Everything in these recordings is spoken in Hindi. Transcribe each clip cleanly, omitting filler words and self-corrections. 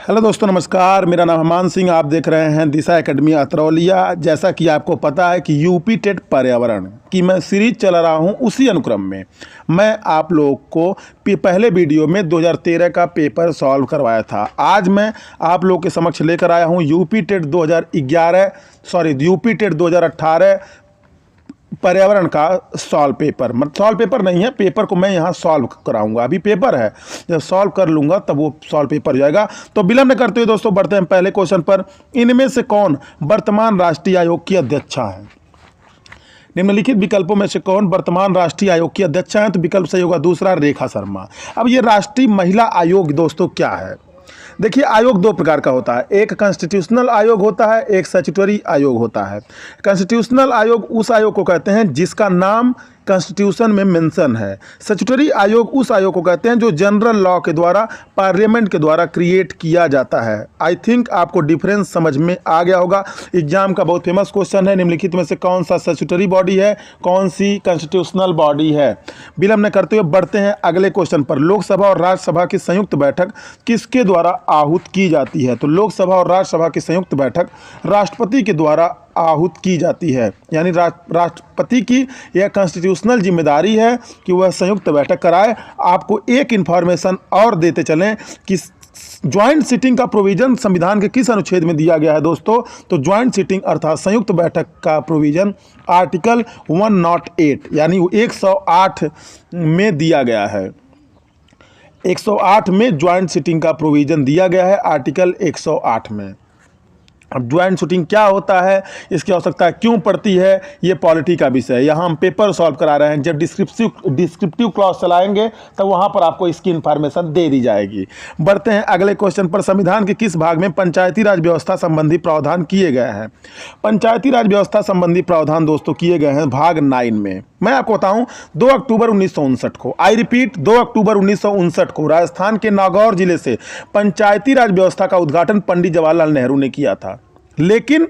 हेलो दोस्तों, नमस्कार। मेरा नाम हमान सिंह। आप देख रहे हैं दिशा एकेडमी अतरौलिया। जैसा कि आपको पता है कि यूपी टेट पर्यावरण की मैं सीरीज चला रहा हूं, उसी अनुक्रम में मैं आप लोगों को पहले वीडियो में 2013 का पेपर सॉल्व करवाया था। आज मैं आप लोगों के समक्ष लेकर आया हूं यूपी टेट 2018 पर्यावरण का सॉल्व पेपर। मतलब सॉल्व पेपर नहीं है, पेपर को मैं यहाँ सॉल्व कराऊंगा। अभी पेपर है, जब सॉल्व कर लूँगा तब वो सॉल्व पेपर हो जाएगा। तो विलंब न करते हुए दोस्तों बढ़ते हैं पहले क्वेश्चन पर। इनमें से कौन वर्तमान राष्ट्रीय आयोग की अध्यक्षा है? निम्नलिखित विकल्पों में से कौन वर्तमान राष्ट्रीय आयोग की अध्यक्षा है? तो विकल्प सही होगा दूसरा, रेखा शर्मा। अब ये राष्ट्रीय महिला आयोग दोस्तों क्या है? देखिए, आयोग दो प्रकार का होता है। एक कॉन्स्टिट्यूशनल आयोग होता है, एक स्टैट्यूटरी आयोग होता है। कॉन्स्टिट्यूशनल आयोग उस आयोग को कहते हैं जिसका नाम कॉन्स्टिट्यूशन में मेंशन है। स्टैट्यूटरी आयोग उस आयोग को कहते हैं जो जनरल लॉ के द्वारा, पार्लियामेंट के द्वारा क्रिएट किया जाता है। आई थिंक आपको डिफरेंस समझ में आ गया होगा। एग्जाम का बहुत फेमस क्वेश्चन है। निम्नलिखित में से कौन सा स्टैट्यूटरी बॉडी है, कौन सी कॉन्स्टिट्यूशनल बॉडी है? विलंब न करते हुए बढ़ते हैं अगले क्वेश्चन पर। लोकसभा और राज्यसभा की संयुक्त बैठक किसके द्वारा आहूत की जाती है? तो लोकसभा और राज्यसभा की संयुक्त बैठक राष्ट्रपति के द्वारा आहूत की जाती है। यानी राष्ट्रपति की यह कॉन्स्टिट्यूशनल जिम्मेदारी है कि वह संयुक्त बैठक कराए। आपको एक इन्फॉर्मेशन और देते चलें कि ज्वाइंट सिटिंग का प्रोविजन संविधान के किस अनुच्छेद में दिया गया है दोस्तों? तो ज्वाइंट सिटिंग अर्थात संयुक्त बैठक का प्रोविजन आर्टिकल 108 यानी 108 में दिया गया है। 108 में ज्वाइंट सिटिंग का प्रोविजन दिया गया है, आर्टिकल 108 में। अब ज्वाइंट सिटिंग क्या होता है, इसकी आवश्यकता क्यों पड़ती है, ये पॉलिटी का विषय है। यहाँ हम पेपर सॉल्व करा रहे हैं। जब डिस्क्रिप्टिव क्लॉज चलाएंगे तब वहाँ पर आपको इसकी इन्फॉर्मेशन दे दी जाएगी। बढ़ते हैं अगले क्वेश्चन पर। संविधान के किस भाग में पंचायती राज व्यवस्था संबंधी प्रावधान किए गए हैं? पंचायती राज व्यवस्था संबंधी प्रावधान दोस्तों किए गए हैं भाग 9 में। मैं आपको बताऊं, 2 अक्टूबर 1959 को, आई रिपीट 2 अक्टूबर 1959 को राजस्थान के नागौर जिले से पंचायती राज व्यवस्था का उद्घाटन पंडित जवाहरलाल नेहरू ने किया था। लेकिन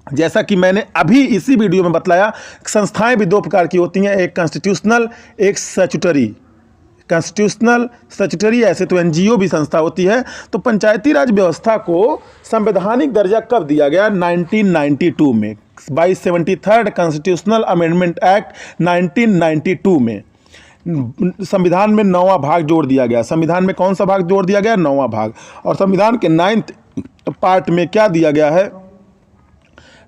जैसा कि मैंने अभी इसी वीडियो में बतलाया, संस्थाएं भी दो प्रकार की होती हैं, एक कॉन्स्टिट्यूशनल, एक स्टैट्यूटरी। कॉन्स्टिट्यूशनल, स्टैट्यूटरी ऐसे तो एनजीओ भी संस्था होती है। तो पंचायती राज व्यवस्था को संवैधानिक दर्जा कब दिया गया? 1992 में, by 73rd constitutional amendment act 1992 में संविधान में 9वां भाग जोड़ दिया गया। संविधान में कौन सा भाग जोड़ दिया गया? 9वां भाग। और संविधान के 9th पार्ट में क्या दिया गया है?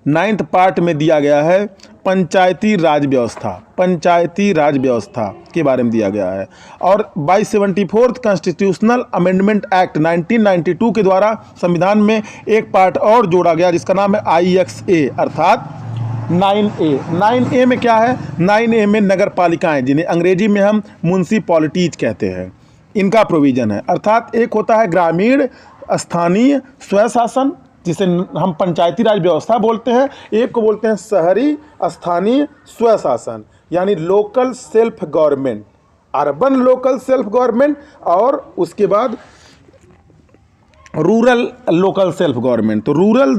9th पार्ट में दिया गया है पंचायती राज व्यवस्था। पंचायती राज व्यवस्था के बारे में दिया गया है। और by 74th constitutional amendment act 1992 के द्वारा संविधान में एक पार्ट और जोड़ा गया जिसका नाम है IXA अर्थात 9A। 9A में क्या है? 9A में नगर पालिकाएँ, जिन्हें अंग्रेजी में हम म्युनिसिपैलिटीज कहते हैं, इनका प्रोविज़न है। अर्थात एक होता है ग्रामीण स्थानीय स्वशासन, जिसे हम पंचायती राज व्यवस्था बोलते हैं। एक को बोलते हैं शहरी स्थानीय स्वशासन, यानी local self government, urban local self government, और उसके बाद रूरल लोकल सेल्फ गवर्नमेंट। तो रूरल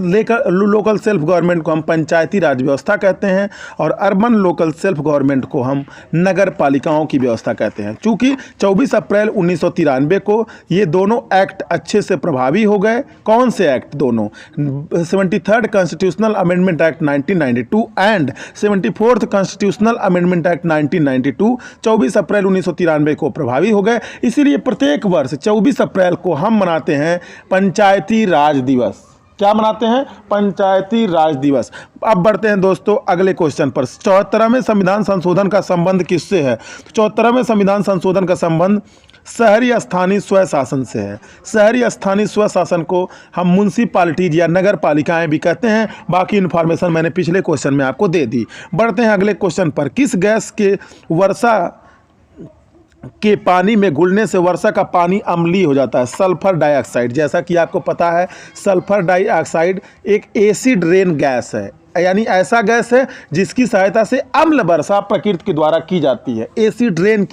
लोकल सेल्फ गवर्नमेंट को हम पंचायती राज व्यवस्था कहते हैं और अर्बन लोकल सेल्फ गवर्नमेंट को हम नगर पालिकाओं की व्यवस्था कहते हैं। चूँकि 24 अप्रैल 1993 को ये दोनों एक्ट अच्छे से प्रभावी हो गए। कौन से एक्ट? दोनों, 73rd constitutional amendment act 1992 and 74th constitutional amendment act 1992 24 अप्रैल 1993 को प्रभावी हो गए। इसीलिए प्रत्येक वर्ष 24 अप्रैल को हम मनाते हैं पंचायती राज दिवस। क्या मनाते हैं? पंचायती राज दिवस। अब बढ़ते हैं दोस्तों अगले क्वेश्चन पर। 74वें संविधान संशोधन का संबंध किससे है? तो 74वें संविधान संशोधन का संबंध शहरी स्थानीय स्वशासन से है। शहरी स्थानीय स्वशासन को हम म्युनिसिपैलिटीज या नगर पालिकाएं भी कहते हैं। बाकी इन्फॉर्मेशन मैंने पिछले क्वेश्चन में आपको दे दी। बढ़ते हैं अगले क्वेश्चन पर। किस गैस के वर्षा के पानी में घुलने से वर्षा का पानी अम्लीय हो जाता है? Sulphur dioxide. जैसा कि आपको पता है, सल्फर डाइऑक्साइड एक एसिड रेन गैस है, यानी ऐसा गैस है जिसकी सहायता से अम्ल वर्षा प्रकृति के द्वारा की जाती है। एसिड रेन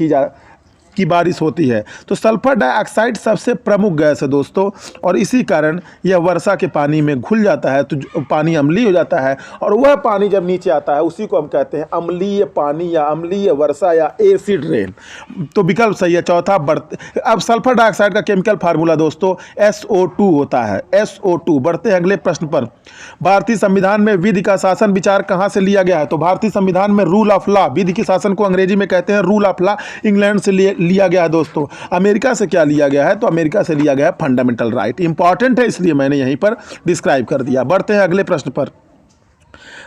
की बारिश होती है। तो सल्फर डाइऑक्साइड सबसे प्रमुख गैस है दोस्तों, और इसी कारण यह वर्षा के पानी में घुल जाता है, तो पानी अम्लीय हो जाता है, और वह पानी जब नीचे आता है उसी को हम कहते हैं अम्लीय पानी या अम्लीय वर्षा या एसिड रेन। तो विकल्प सही है चौथा। अब सल्फर डाइऑक्साइड का केमिकल फार्मूला दोस्तों SO2 होता है, SO2। बढ़ते हैं अगले प्रश्न पर। भारतीय संविधान में विधि का शासन विचार कहाँ से लिया गया है? तो भारतीय संविधान में रूल ऑफ लॉ, विधि के शासन को अंग्रेजी में कहते हैं रूल ऑफ लॉ, इंग्लैंड से लिया गया है दोस्तों। अमेरिका से क्या लिया गया है? तो अमेरिका से लिया गया है फंडामेंटल राइट। इंपॉर्टेंट है इसलिए मैंने यहीं पर डिस्क्राइब कर दिया। बढ़ते हैं अगले प्रश्न पर।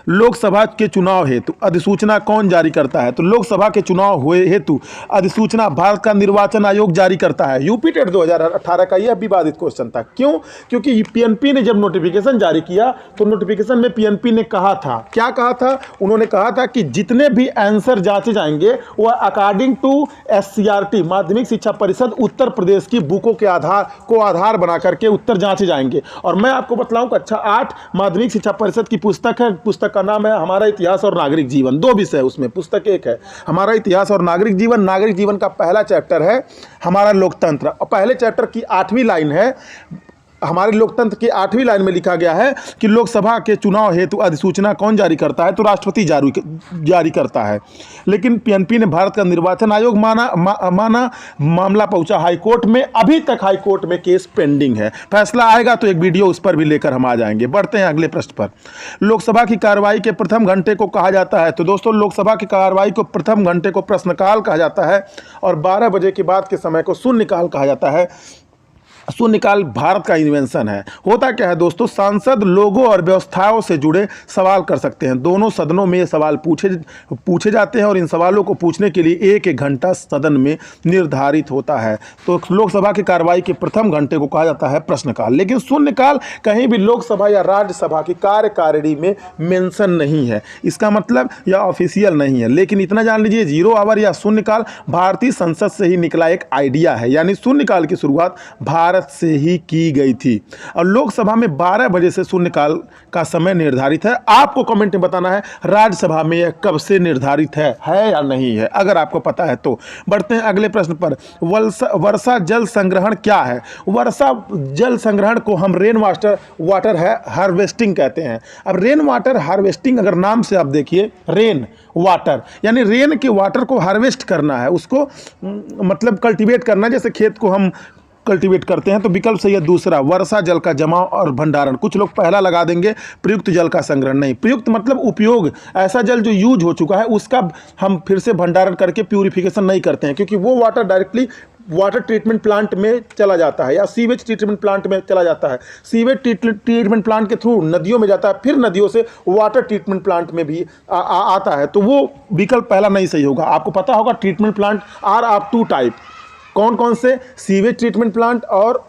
लोकसभा के चुनाव हेतु अधिसूचना कौन जारी करता है? तो लोकसभा के चुनाव हुए हेतु अधिसूचना भारत का निर्वाचन आयोग जारी करता है। यूपी टेट 2018 का यह विवादित क्वेश्चन था। क्यों? क्योंकि पीएनपी ने जब नोटिफिकेशन जारी किया तो नोटिफिकेशन में पीएनपी ने कहा था, क्या कहा था? उन्होंने कहा था कि जितने भी आंसर जांचे जाएंगे वह अकॉर्डिंग टू SCRT माध्यमिक शिक्षा परिषद उत्तर प्रदेश की बुकों के आधार बना करके उत्तर जांचे जाएंगे। और मैं आपको बतलाऊं कक्षा 8 माध्यमिक शिक्षा परिषद की पुस्तक है, पुस्तक का नाम है हमारा इतिहास और नागरिक जीवन। 2 विषय है उसमें, पुस्तक एक है हमारा इतिहास और नागरिक जीवन। नागरिक जीवन का पहला चैप्टर है हमारा लोकतंत्र, और पहले चैप्टर की 8वीं लाइन है, हमारे लोकतंत्र की 8वीं लाइन में लिखा गया है कि लोकसभा के चुनाव हेतु अधिसूचना कौन जारी करता है? तो राष्ट्रपति जारी करता है। लेकिन पीएनपी ने भारत का निर्वाचन आयोग माना मामला पहुंचा हाईकोर्ट में। अभी तक हाईकोर्ट में केस पेंडिंग है, फैसला आएगा तो एक वीडियो उस पर भी लेकर हम आ जाएंगे। बढ़ते हैं अगले प्रश्न पर। लोकसभा की कार्रवाई के प्रथम घंटे को कहा जाता है? तो दोस्तों लोकसभा की कार्रवाई को प्रथम घंटे को प्रश्नकाल कहा जाता है, और 12 बजे के बाद के समय को शून्यकाल कहा जाता है। शून्यकाल भारत का इन्वेंशन है। होता क्या है दोस्तों, सांसद लोगों और व्यवस्थाओं से जुड़े सवाल कर सकते हैं। दोनों सदनों में ये सवाल पूछे जाते हैं, और इन सवालों को पूछने के लिए 1 घंटा सदन में निर्धारित होता है। तो लोकसभा की कार्रवाई के प्रथम घंटे को कहा जाता है प्रश्नकाल। लेकिन शून्यकाल कहीं भी लोकसभा या राज्यसभा की कार्यकारिणी में मेंशन नहीं है, इसका मतलब यह ऑफिशियल नहीं है। लेकिन इतना जान लीजिए 0 आवर या शून्यकाल भारतीय संसद से ही निकला एक आइडिया है, यानी शून्यकाल की शुरुआत भारत से ही की गई थी। और लोकसभा में 12 बजे से शून्यकाल का समय निर्धारित है। आपको कमेंट में बताना है राज्यसभा में यह कब से निर्धारित है या नहीं है, अगर आपको पता है तो। बढ़ते हैं अगले प्रश्न पर। वर्षा जल संग्रहण क्या है? वर्षा जल संग्रहण को हम रेन वाटर हार्वेस्टिंग कहते हैं। अब रेन वाटर हार्वेस्टिंग अगर नाम से आप देखिए, रेन वाटर यानी रेन के वाटर को हार्वेस्ट करना है, उसको मतलब कल्टीवेट करना, जैसे खेत को हम कल्टीवेट करते हैं। तो विकल्प सही है दूसरा, वर्षा जल का जमाव और भंडारण। कुछ लोग पहला लगा देंगे, प्रयुक्त जल का संग्रहण नहीं। प्रयुक्त मतलब उपयोग, ऐसा जल जो यूज हो चुका है उसका हम फिर से भंडारण करके प्यूरिफिकेशन नहीं करते हैं, क्योंकि वो water directly water treatment plant में चला जाता है या सीवेज ट्रीटमेंट प्लांट में चला जाता है। सीवेज ट्रीटमेंट प्लांट के थ्रू नदियों में जाता है, फिर नदियों से वाटर ट्रीटमेंट प्लांट में भी आता है। तो वो विकल्प पहला नहीं सही होगा। आपको पता होगा treatment plant are of 2 type, कौन कौन से? सीवेज ट्रीटमेंट प्लांट और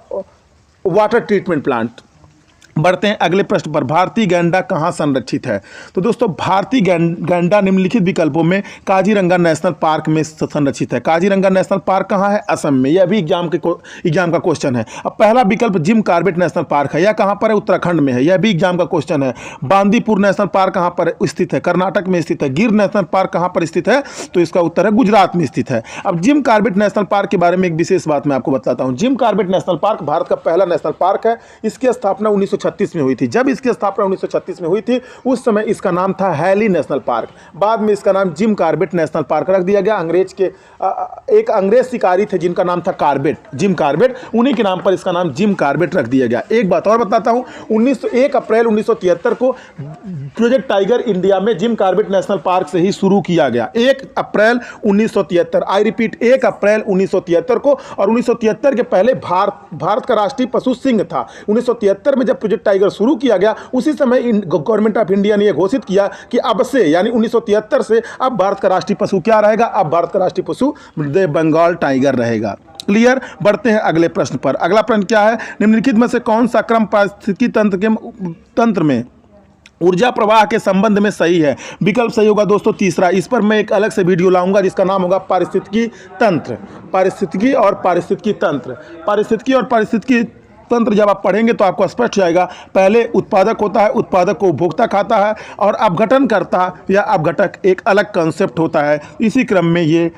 वाटर ट्रीटमेंट प्लांट। बढ़ते हैं अगले प्रश्न पर। भारतीय गैंडा कहाँ संरक्षित है? तो दोस्तों भारतीय गैंडा निम्नलिखित विकल्पों में काजीरंगा नेशनल पार्क में संरक्षित है। काजीरंगा नेशनल पार्क कहाँ है? असम में। यह भी एग्जाम का क्वेश्चन है। अब पहला विकल्प जिम कॉर्बेट नेशनल पार्क है, यह कहाँ पर है? उत्तराखंड में है, यह भी एग्जाम का क्वेश्चन है। बांदीपुर नेशनल पार्क कहाँ पर स्थित है? कर्नाटक में स्थित है। गिर नेशनल पार्क कहाँ पर स्थित है? तो इसका उत्तर है गुजरात में स्थित है। अब जिम कॉर्बेट नेशनल पार्क के बारे में एक विशेष बात मैं आपको बताता हूँ। Jim Corbett national park Bharat का पहला नेशनल पार्क है। इसकी स्थापना 1936 में हुई थी। जब इसकी स्थापना 1936 में हुई थी उस समय इसका नाम था हैली नेशनल पार्क। बाद में इसका नाम जिम कॉर्बेट नेशनल पार्क रख दिया गया। एक अंग्रेज शिकारी थे जिनका नाम था कॉर्बेट, जिम कॉर्बेट, उन्हीं के नाम पर इसका नाम जिम कॉर्बेट रख दिया गया। एक बात और बताता हूं, 1 अप्रैल 1973 को प्रोजेक्ट टाइगर इंडिया में जिम कॉर्बेट नेशनल पार्क से ही शुरू किया गया। 1 अप्रैल 1973, आई रिपीट 1 अप्रैल 1973 को। और 1973 के पहले भारत का राष्ट्रीय पशु सिंह था। 1973 में जब प्रोजेक्ट टाइगर शुरू किया गया उसी समय गवर्नमेंट ऑफ इंडिया ने यह घोषित किया कि अब से यानी 1973 से अब भारत का राष्ट्रीय पशु क्या रहेगा? अब भारत का राष्ट्रीय पशु बंगाल टाइगर रहेगा। क्लियर? बढ़ते हैं अगले प्रश्न पर। अगला प्रश्न क्या है? निम्नलिखित में से कौन सा क्रम पारिस्थितिकी तंत्र में ऊर्जा प्रवाह के संबंध में सही है? विकल्प सही होगा दोस्तों तीसरा। इस पर मैं एक अलग से वीडियो लाऊंगा जिसका नाम होगा पारिस्थितिकी तंत्र। पारिस्थितिकी और पारिस्थितिकी तंत्र। पारिस्थितिकी और पारिस्थितिकी अर्थतंत्र जब आप पढ़ेंगे तो आपको स्पष्ट हो जाएगा। पहले उत्पादक होता है, उत्पादक को उपभोक्ता खाता है, और अपघटनकर्ता या अपघटक एक अलग कंसेप्ट होता है। इसी क्रम में ये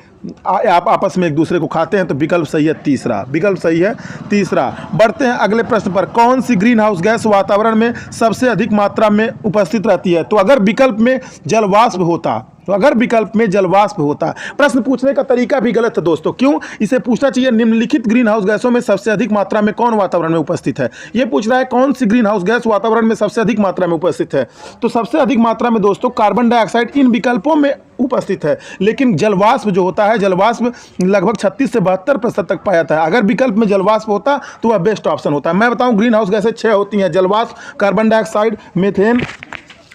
आप आपस में एक दूसरे को खाते हैं। तो विकल्प सही है तीसरा, विकल्प सही है तीसरा। बढ़ते हैं अगले प्रश्न पर। कौन सी ग्रीन हाउस गैस वातावरण में सबसे अधिक मात्रा में उपस्थित रहती है? तो अगर विकल्प में जलवाष्प होता, तो अगर विकल्प में जलवाष्प होता। प्रश्न पूछने का तरीका भी गलत है दोस्तों। क्यों? इसे पूछना चाहिए निम्नलिखित ग्रीन हाउस गैसों में सबसे अधिक मात्रा में कौन वातावरण में उपस्थित है। ये पूछ रहा है कौन सी ग्रीन हाउस गैस वातावरण में सबसे अधिक मात्रा में उपस्थित है। तो सबसे अधिक मात्रा में दोस्तों कार्बन डाइऑक्साइड इन विकल्पों में उपस्थित है, लेकिन जलवाष्प जो होता है, जलवाष्प लगभग 36 से 72% तक पाया जाता है। अगर विकल्प में जलवाष्प होता तो वह बेस्ट ऑप्शन होता है। मैं बताऊं ग्रीन हाउस गैसें 6 होती हैं: जलवाष्प, कार्बन डाइऑक्साइड, मीथेन,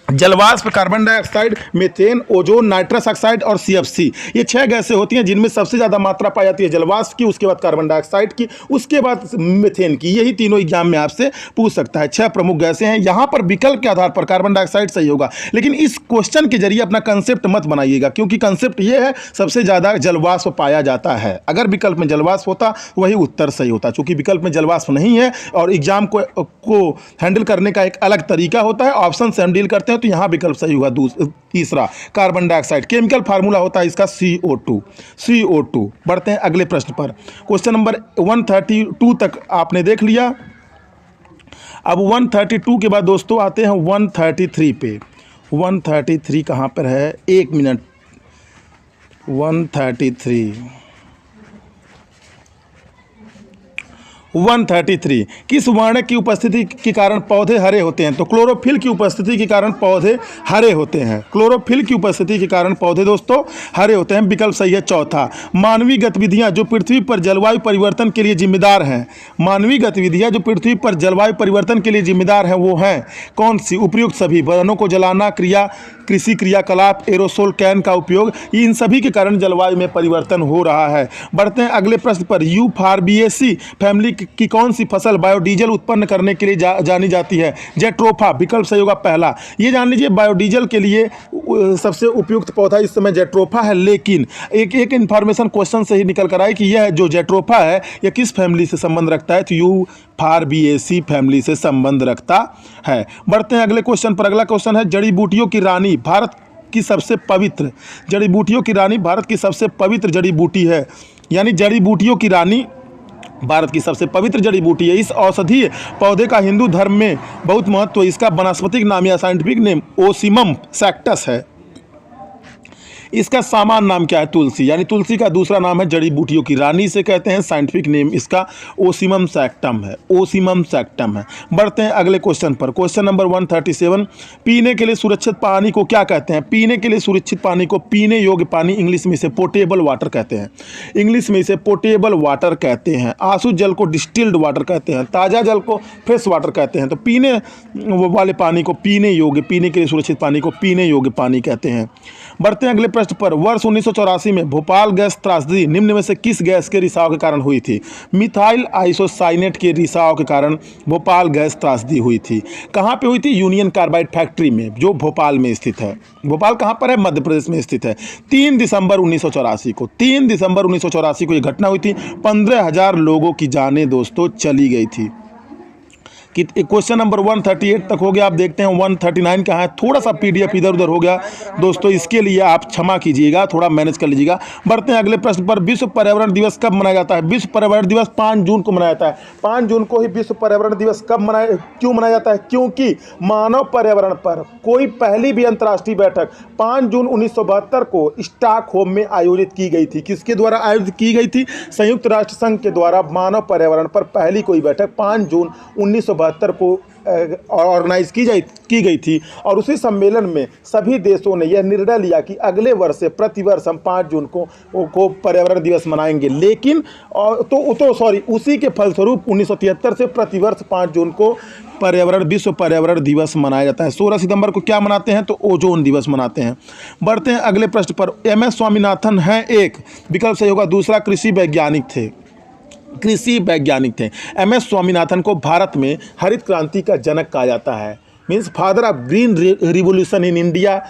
जलवाष्प, carbon dioxide, methane, ozone, nitrous oxide और सीएफसी। ये 6 गैसें होती हैं जिनमें सबसे ज़्यादा मात्रा पाई जाती है जलवाष्प की, उसके बाद कार्बन डाइऑक्साइड की, उसके बाद मीथेन की। यही तीनों एग्जाम में आपसे पूछ सकता है। 6 प्रमुख गैसें हैं। यहाँ पर विकल्प के आधार पर कार्बन डाइऑक्साइड सही होगा, लेकिन इस क्वेश्चन के जरिए अपना कंसेप्ट मत बनाइएगा, क्योंकि कंसेप्ट ये है सबसे ज़्यादा जलवाष्प पाया जाता है। अगर विकल्प में जलवाष्प होता वही उत्तर सही होता। चूंकि विकल्प में जलवाष्प नहीं है और एग्जाम को हैंडल करने का एक अलग तरीका होता है, ऑप्शन से हम डील करते हैं, तो यहाँ विकल्प सही होगा तीसरा, कार्बन डाइऑक्साइड। केमिकल फार्मूला होता है इसका CO2। बढ़ते हैं अगले प्रश्न पर। क्वेश्चन नंबर 132 तक आपने देख लिया। अब 132 के बाद दोस्तों आते हैं 133 पे। 133 कहाँ पर है? एक मिनट। 133 किस वर्ण की उपस्थिति के कारण पौधे हरे होते हैं? तो क्लोरोफिल की उपस्थिति के कारण पौधे हरे होते हैं। क्लोरोफिल की उपस्थिति के कारण पौधे दोस्तों हरे होते हैं। विकल्प सही है चौथा। मानवीय गतिविधियां जो पृथ्वी पर जलवायु परिवर्तन के लिए जिम्मेदार हैं, मानवीय गतिविधियां जो पृथ्वी पर जलवायु परिवर्तन के लिए जिम्मेदार हैं वो हैं कौन सी? उपयुक्त सभी। वनों को जलाना, कृषि क्रियाकलाप, एरोसोल कैन का उपयोग, इन सभी के कारण जलवायु में परिवर्तन हो रहा है। बढ़ते हैं अगले प्रश्न पर। यूफॉर्बिएसी फैमिली की कौन सी फसल बायोडीजल उत्पन्न करने के लिए जानी जाती है? जेट्रोफा। विकल्प सही होगा पहला। ये जान लीजिए बायोडीजल के लिए सबसे उपयुक्त पौधा इस समय जेट्रोफा है, लेकिन एक इन्फॉर्मेशन क्वेश्चन से ही निकल कर आए कि यह जो जेट्रोफा है यह किस फैमिली से संबंध रखता है? तो यूफॉर्बिएसी फैमिली से संबंध रखता है। बढ़ते हैं अगले क्वेश्चन पर। अगला क्वेश्चन है जड़ी बूटियों की रानी भारत की सबसे पवित्र, जड़ी बूटियों की रानी भारत की सबसे पवित्र जड़ी बूटी है, यानी जड़ी बूटियों की रानी भारत की सबसे पवित्र जड़ी बूटी है। इस औषधीय पौधे का हिंदू धर्म में बहुत महत्व है। इसका वनस्पतिक नाम या साइंटिफिक नेम ओसिमम सैक्टस है। इसका सामान्य नाम क्या है? तुलसी, यानी तुलसी का दूसरा नाम है जड़ी बूटियों की रानी से कहते हैं। साइंटिफिक नेम इसका ओसिमम सैक्टम है, ओसिमम सैक्टम है। बढ़ते हैं अगले क्वेश्चन पर। Question number 137। पीने के लिए सुरक्षित पानी को क्या कहते हैं? पीने के लिए सुरक्षित पानी को पीने योग्य पानी इंग्लिश में इसे पोटेबल वाटर कहते हैं। इंग्लिश में इसे पोटेबल वाटर कहते हैं। आशुद्ध जल को डिस्टिल्ड वाटर कहते हैं। ताज़ा जल को फ्रेश वाटर कहते हैं। तो पीने वाले पानी को पीने योग्य, पीने के लिए सुरक्षित पानी को पीने योग्य पानी कहते हैं। बढ़ते हैं अगले प्रश्न पर। वर्ष 1984 में भोपाल गैस त्रासदी निम्न में से किस गैस के रिसाव के कारण हुई थी? मिथाइल आइसोसाइनेट के रिसाव के कारण भोपाल गैस त्रासदी हुई थी। कहाँ पे हुई थी? यूनियन कार्बाइड फैक्ट्री में, जो भोपाल में स्थित है। भोपाल कहाँ पर है? मध्य प्रदेश में स्थित है। 3 दिसंबर 1984 को, 3 दिसंबर 1984 को यह घटना हुई थी। 15,000 लोगों की जानें दोस्तों चली गई थी। कि क्वेश्चन नंबर 138 तक हो गया। आप देखते हैं 139 कहाँ है। थोड़ा सा पीडीएफ इधर उधर हो गया दोस्तों, इसके लिए आप क्षमा कीजिएगा, थोड़ा मैनेज कर लीजिएगा। बढ़ते हैं अगले प्रश्न पर। विश्व पर्यावरण दिवस कब मनाया जाता है? विश्व पर्यावरण दिवस 5 जून को मनाया जाता है। 5 जून को ही विश्व पर्यावरण दिवस क्यों मनाया जाता है? क्योंकि मानव पर्यावरण पर कोई पहली भी अंतर्राष्ट्रीय बैठक 5 जून 1972 को स्टॉकहोम में आयोजित की गई थी। किसके द्वारा आयोजित की गई थी? संयुक्त राष्ट्र संघ के द्वारा मानव पर्यावरण पर पहली कोई बैठक 5 जून 1972 को ऑर्गेनाइज की गई थी। और उसी सम्मेलन में सभी देशों ने यह निर्णय लिया कि अगले वर्ष से प्रतिवर्ष हम 5 जून को पर्यावरण दिवस मनाएंगे। लेकिन उसी के फलस्वरूप 1973 से प्रतिवर्ष 5 जून को विश्व पर्यावरण दिवस मनाया जाता है। 16 सितंबर को क्या मनाते हैं? तो ओजोन दिवस मनाते हैं। बढ़ते हैं अगले प्रश्न पर। MS स्वामीनाथन हैं एक, विकल्प सही होगा दूसरा, कृषि वैज्ञानिक थे। कृषि वैज्ञानिक थे। MS स्वामीनाथन को भारत में हरित क्रांति का जनक कहा जाता है, means father of green revolution in India.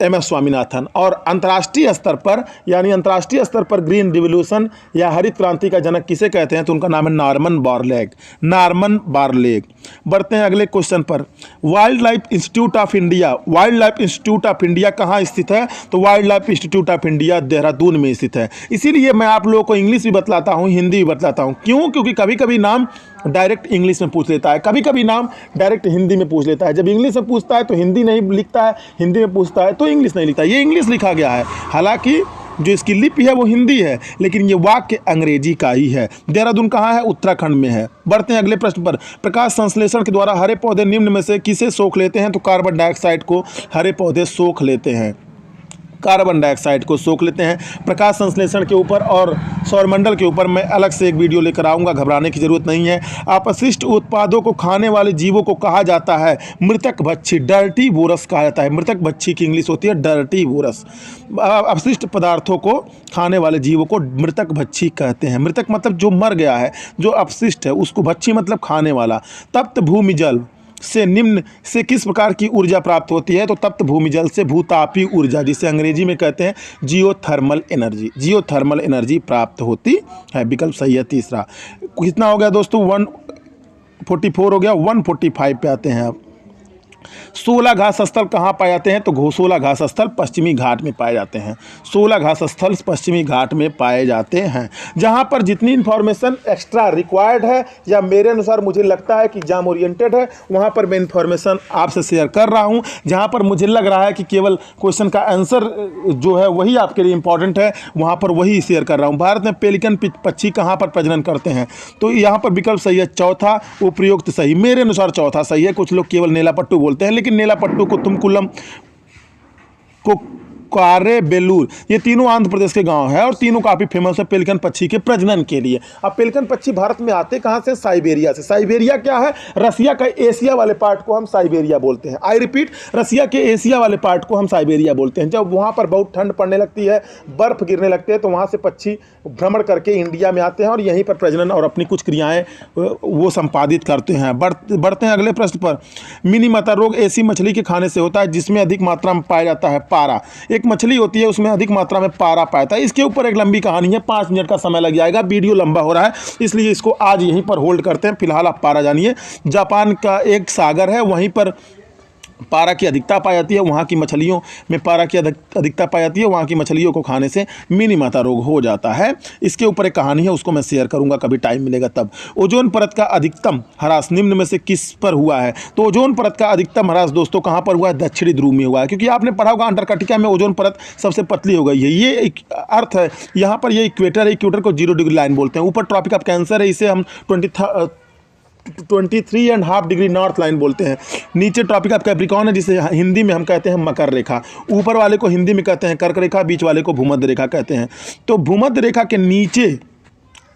MS Swaminathan. और अंतर्राष्ट्रीय स्तर पर, यानी अंतर्राष्ट्रीय स्तर पर ग्रीन रिवॉल्यूशन या हरित क्रांति का जनक किसे कहते हैं, तो उनका नाम है नॉर्मन बोरलैग, नॉर्मन बोरलैग। बढ़ते हैं अगले क्वेश्चन पर। Wild life institute of India, wild life institute of India कहाँ स्थित है, तो wild life institute of India Dehradun में स्थित है। इसीलिए मैं आप लोगों को इंग्लिश भी बतलाता हूँ, हिंदी भी बतलाता हूँ। क्यों? क्योंकि कभी कभी नाम डायरेक्ट इंग्लिश में पूछ लेता है, कभी कभी नाम डायरेक्ट हिंदी में पूछ लेता है। जब इंग्लिश में पूछता है तो हिंदी नहीं लिखता है, हिंदी में पूछता है तो इंग्लिश नहीं लिखता है। ये इंग्लिश लिखा गया है, हालांकि जो इसकी लिपि है वो हिंदी है, लेकिन ये वाक्य अंग्रेजी का ही है। देहरादून कहाँ है? उत्तराखंड में है। बढ़ते हैं अगले प्रश्न पर। प्रकाश संश्लेषण के द्वारा हरे पौधे निम्न में से किसे सोख लेते हैं, तो कार्बन डाइऑक्साइड को हरे पौधे सोख लेते हैं, कार्बन डाइऑक्साइड को सोख लेते हैं। प्रकाश संश्लेषण के ऊपर और सौरमंडल के ऊपर मैं अलग से एक वीडियो लेकर आऊँगा, घबराने की जरूरत नहीं है। अपशिष्ट उत्पादों को खाने वाले जीवों को कहा जाता है मृतक भक्षी, डर्टी वोरस कहा जाता है। मृतक भक्षी की इंग्लिश होती है डर्टी वोरस। अपशिष्ट पदार्थों को खाने वाले जीवों को मृतक भक्षी कहते हैं। मृतक मतलब जो मर गया है, जो अपशिष्ट है उसको, भक्षी मतलब खाने वाला। तप्त भूमि जल से निम्न से किस प्रकार की ऊर्जा प्राप्त होती है, तो तप्त भूमि जल से भूतापी ऊर्जा, जिसे अंग्रेजी में कहते हैं जियोथर्मल एनर्जी, जियोथर्मल एनर्जी प्राप्त होती है। विकल्प सही है तीसरा। कितना हो गया दोस्तों? 144 हो गया। 145 पे आते हैं अब। 16 घास स्थल कहाँ पाए जाते हैं, तो 16 घास स्थल पश्चिमी घाट में पाए जाते हैं। 16 घास स्थल पश्चिमी घाट में पाए जाते हैं। जहाँ पर जितनी इन्फॉर्मेशन एक्स्ट्रा रिक्वायर्ड है या मेरे अनुसार मुझे लगता है कि एग्जाम ओरिएंटेड है, वहाँ पर मैं इन्फॉर्मेशन आपसे शेयर कर रहा हूँ। जहाँ पर मुझे लग रहा है कि केवल क्वेश्चन का आंसर जो है वही आपके लिए इंपॉर्टेंट है, वहाँ पर वही शेयर कर रहा हूँ। भारत में पेलिकन पक्षी कहाँ पर प्रजनन करते हैं, तो यहाँ पर विकल्प सही है चौथा, उपयुक्त सही। मेरे अनुसार चौथा सही है। कुछ लोग केवल नेलापट्टू बोलते हैं, लेकिन नेलापट्टू को तुमकुलम को कारे बेलूर, ये तीनों आंध्र प्रदेश के गांव है और तीनों काफ़ी फेमस है पेलिकन पक्षी के प्रजनन के लिए। अब पेलिकन पक्षी भारत में आते कहाँ से? साइबेरिया से। साइबेरिया क्या है? रसिया का एशिया वाले पार्ट को हम साइबेरिया बोलते हैं। आई रिपीट, रसिया के एशिया वाले पार्ट को हम साइबेरिया बोलते हैं। जब वहाँ पर बहुत ठंड पड़ने लगती है, बर्फ गिरने लगते हैं, तो वहाँ से पक्षी भ्रमण करके इंडिया में आते हैं और यहीं पर प्रजनन और अपनी कुछ क्रियाएँ वो संपादित करते हैं। बढ़ते हैं अगले प्रश्न पर। मिनीमता रोग ऐसी मछली के खाने से होता है जिसमें अधिक मात्रा में पाया जाता है पारा। एक मछली होती है उसमें अधिक मात्रा में पारा पाता है। इसके ऊपर एक लंबी कहानी है, 5 मिनट का समय लग जाएगा, वीडियो लंबा हो रहा है, इसलिए इसको आज यहीं पर होल्ड करते हैं। फिलहाल आप पारा जानिए। जापान का एक सागर है, वहीं पर पारा की अधिकता पाई जाती है। वहाँ की मछलियों में पारा की अधिकता पाई जाती है। वहाँ की मछलियों को खाने से मिनीमाता रोग हो जाता है। इसके ऊपर एक कहानी है, उसको मैं शेयर करूँगा, कभी टाइम मिलेगा तब। ओजोन परत का अधिकतम ह्रास निम्न में से किस पर हुआ है, तो ओजोन परत का अधिकतम ह्रास दोस्तों कहाँ पर हुआ है? दक्षिणी ध्रुव में हुआ है। क्योंकि आपने पढ़ा होगा अंटार्कटिका में ओजोन परत सबसे पतली हो गई है, ये एक अर्थ है। यहाँ पर ये इक्वेटर है, इक्वेटर को 0 डिग्री लाइन बोलते हैं। ऊपर ट्रॉपिक ऑफ कैंसर है, इसे हम 23.5 डिग्री नॉर्थ लाइन बोलते हैं। नीचे ट्रॉपिक ऑफ कैप्रिकॉर्न है, जिसे हिंदी में हम कहते हैं मकर रेखा। ऊपर वाले को हिंदी में कहते हैं कर्क रेखा, बीच वाले को भूमध्य रेखा कहते हैं। तो भूमध्य रेखा के नीचे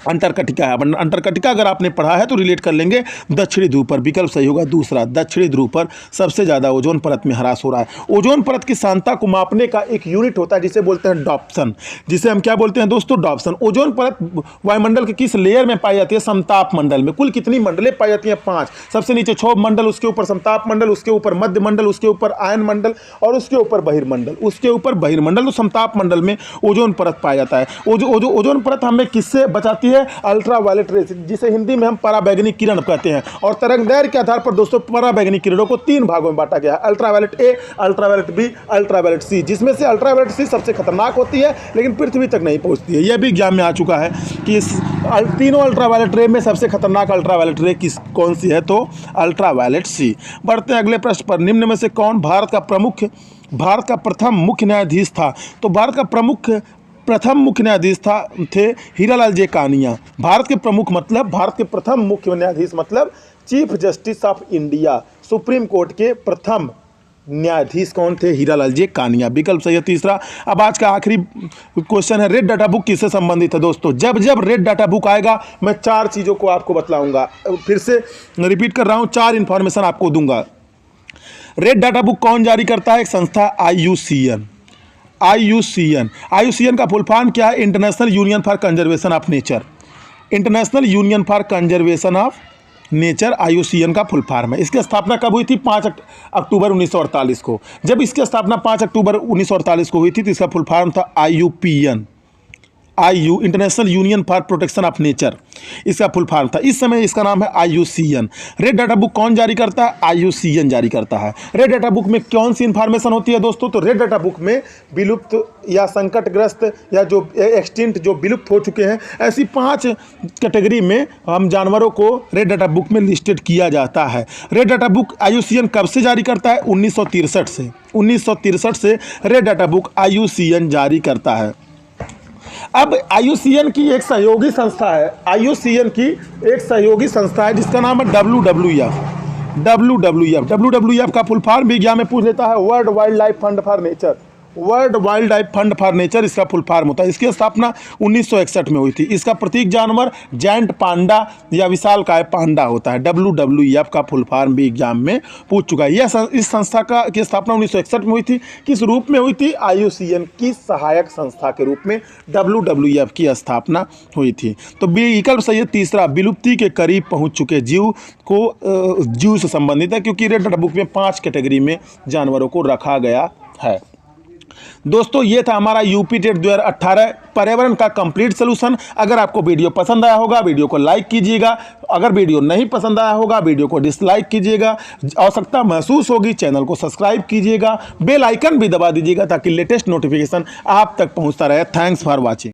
अंटार्कटिका है। अंटार्कटिका अगर आपने पढ़ा है तो रिलेट कर लेंगे दक्षिणी ध्रुव पर। विकल्प सही होगा दूसरा, दक्षिणी ध्रुव पर सबसे ज़्यादा ओजोन परत में ह्रास हो रहा है। ओजोन परत की सांद्रता को मापने का एक यूनिट होता है जिसे बोलते हैं डॉप्सन, जिसे हम क्या बोलते हैं दोस्तों? डॉप्सन। ओजोन परत वायुमंडल के किस लेयर में पाई जाती है? समताप मंडल में। कुल कितनी मंडलें पाई जाती हैं? 5। सबसे नीचे क्षोभ मंडल, उसके ऊपर समताप मंडल, उसके ऊपर मध्य मंडल, उसके ऊपर आयन मंडल और उसके ऊपर बहिर्मंडल, उसके ऊपर बहिर्मंडल। तो समताप मंडल में ओजोन परत पाया जाता है। ओजोन परत हमें किससे बचाती है? अल्ट्रा वायलेट रेस, जिसे हिंदी में हम पराबैंगनी किरण कहते हैं। और तरंगदैर्घ्य के आधार पर दोस्तों पराबैंगनी किरणों को 3 भागों में बांटा गया है, ultraviolet A, ultraviolet B, ultraviolet C, जिसमें से अल्ट्रावायलेट सी सबसे खतरनाक होती है, लेकिन पृथ्वी तक नहीं पहुंचती है। यह भी एग्जाम में आ चुका है कि इस तीनों अल्ट्रावायलेट रे में सबसे खतरनाक अल्ट्रावायलेट रे कौन सी है, तो अल्ट्रावायलेट सी। बढ़ते हैं अगले प्रश्न पर। निम्न में से कौन भारत का प्रथम मुख्य न्यायाधीश था, तो भारत का प्रथम मुख्य न्यायाधीश थे हीरालाल जे कानिया। भारत के प्रथम मुख्य न्यायाधीश मतलब chief justice of India, supreme court के प्रथम न्यायाधीश कौन थे? हीरालाल जे कानिया। विकल्प सही है तीसरा। अब आज का आखिरी क्वेश्चन है, रेड डाटा बुक किससे संबंधित है दोस्तों? जब रेड डाटा बुक आएगा मैं 4 चीज़ों को आपको बतलाऊंगा। फिर से रिपीट कर रहा हूँ, 4 इन्फॉर्मेशन आपको दूंगा। रेड डाटा बुक कौन जारी करता है? एक संस्था IUCN का फुल फॉर्म क्या है? International union for conservation of nature. International union for conservation of nature IUCN का फुल फॉर्म है। इसकी स्थापना कब हुई थी? 5 अक्टूबर 1948 को। जब इसकी स्थापना 5 अक्टूबर 1948 को हुई थी तो इसका फुल फॉर्म था IUPN, international union for protection of nature, इसका फुल फॉर्म था। इस समय इसका नाम है IUCN। रेड डाटा बुक कौन जारी करता है? IUCN जारी करता है। रेड डाटा बुक में कौन सी इन्फॉर्मेशन होती है दोस्तों? तो रेड डाटा बुक में विलुप्त या संकटग्रस्त या जो एक्सटिंक्ट, जो विलुप्त हो चुके हैं, ऐसी 5 कैटेगरी में हम जानवरों को रेड डाटा बुक में लिस्टेड किया जाता है। रेड डाटा बुक IUCN कब से जारी करता है? 1963 से। 1963 से रेड डाटा बुक IUCN जारी करता है। अब IUCN की एक सहयोगी संस्था है, IUCN की एक सहयोगी संस्था है जिसका नाम है WWF का फुल फॉर्म भी एग्जाम में पूछ लेता है, world wild life fund for nature. World wild life fund for nature इसका फुल फॉर्म होता है। इसकी स्थापना 1961 में हुई थी। इसका प्रतीक जानवर जायंट पांडा या विशालकाय पांडा होता है। WWF का फुल फॉर्म भी एग्जाम में पूछ चुका है। इस संस्था की स्थापना 1961 में हुई थी। किस रूप में हुई थी? IUCN की सहायक संस्था के रूप में WWF की स्थापना हुई थी। तो विकल्प सही है तीसरा, विलुप्ति के करीब पहुँच चुके जीव से संबंधित है, क्योंकि रेड डाटा बुक में 5 कैटेगरी में जानवरों को रखा गया है। दोस्तों ये था हमारा यूपी टेट 2018 पर्यावरण का कंप्लीट सोल्यूशन। अगर आपको वीडियो पसंद आया होगा वीडियो को लाइक कीजिएगा, अगर वीडियो नहीं पसंद आया होगा वीडियो को डिसलाइक कीजिएगा। आवश्यकता महसूस होगी चैनल को सब्सक्राइब कीजिएगा, बेल आइकन भी दबा दीजिएगा ताकि लेटेस्ट नोटिफिकेशन आप तक पहुंचता रहे। Thanks for watching.